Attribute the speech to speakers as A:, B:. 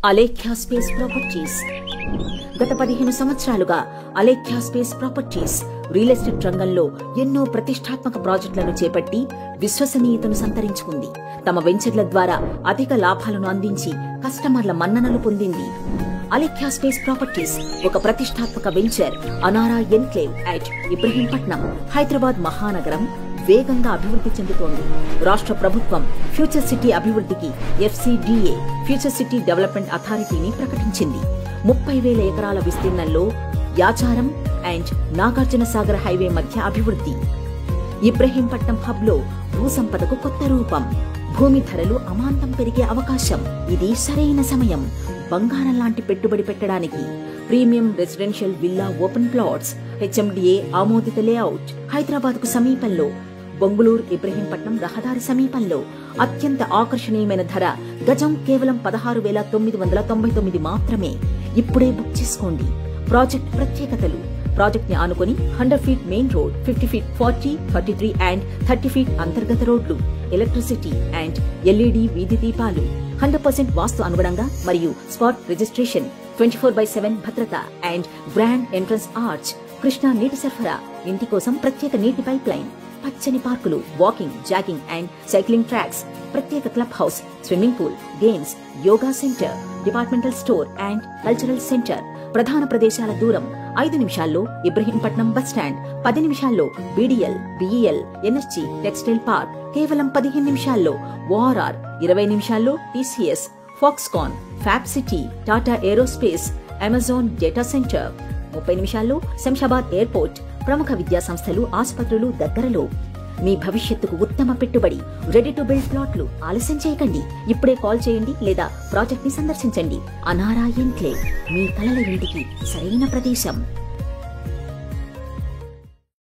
A: Alekhya space properties. గత 15 సంవత్సరాలుగా Alekhya space properties real estate రంగంలో ఎన్నో ప్రతిష్టాత్మక ప్రాజెక్టులను చేపట్టి విశ్వసనీయతను సంతరించుకుంది. తమ వెంచర్ల ద్వారా అధిక లాభాలను అందించి కస్టమర్ల మన్ననలు పొందింది. అలేఖ్య స్పేస్ ప్రాపర్టీస్ ఒక ప్రతిష్టాత్మక venture Anara enclave at Ibrahimpatnam, Hyderabad మహానగరం వేగంగా అభివృద్ధి చెందుతోంది. రాష్ట్ర ప్రభుత్వం ఫ్యూచర్ సిటీ అభివృద్ధికి FCDA ఫ్యూచర్ సిటీ డెవలప్మెంట్ అథారిటీని ప్రకటించింది. 30,000 ఎకరాల విస్తీర్ణంలో యాచారం అండ్ నాగార్జున సాగర్ హైవే మధ్య అభివృద్ధి. ఇబ్రహీంపట్నం హబ్ లో భూసంపదకు కొత్త రూపం. భూమి ధరలు అమాంతం పెరిగే అవకాశం. ఇది సరైన సమయం బంగారం లాంటి పెట్టుబడి పెట్టడానికి. Premium residential villa open plots, HMDA ఆమోదిత లేఅవుట్, హైదరాబాద్ కు సమీపంలో, బొంగుళూరు ఇబ్రహీంపట్నం రహదారి సమీపంలో. అత్యంత ఆకర్షణీయమైన ధర గజం కేవలం 16,999 మాత్రమే. ఇప్పుడే బుక్ చేసుకోండి. ప్రాజెక్ట్ ప్రత్యేకతలు: ప్రాజెక్ట్ ని ఆనుకొని 100 feet main road, 50 feet 40, 33 and 30 feet అంతర్గత రోడ్లు, ఎలక్ట్రిసిటీ అండ్ LED వీధి దీపాలు, 100% వాస్తు అనుగుణంగా మరియు స్పాట్ రిజిస్ట్రేషన్, 24/7 భద్రత and grand entrance arch, Krishna నీటి సరఫరా, ఇంటి కోసం ప్రత్యేక నీటి పైప్ లైన్, పచ్చని పార్కులు, walking, jogging and cycling tracks, ప్రత్యేక club house, swimming pool, games, yoga centre, departmental store and cultural centre. ప్రధాన ప్రదేశాల దూరం 5 నిమిషాల్లో ఇబ్రహీంపట్నం బస్ స్టాండ్, 10 నిమిషాల్లో BDL, BEL, NSG textile park, కేవలం 15 నిమిషాల్లో ORR, 20 నిమిషాల్లో TCS, Foxconn, fab city, Tata aerospace, Amazon data centre, 30 నిమిషాల్లో శంషాబాద్ ఎయిర్పోర్ట్. ప్రముఖ విద్యా సంస్థలు, ఆసుపత్రులు దగ్గరలో. మీ భవిష్యత్తుకు ఉత్తమ పెట్టుబడి. రెడీ టు బిల్డ్ ప్లాట్లు. ఆలస్యం చేయకండి. ఇప్పుడే కాల్ చేయండి లేదా ప్రాజెక్ట్ ని సందర్శించండి. అనారా ఎన్క్లేవ్ మీ కలల ఇంటికి సరైన ప్రదేశం.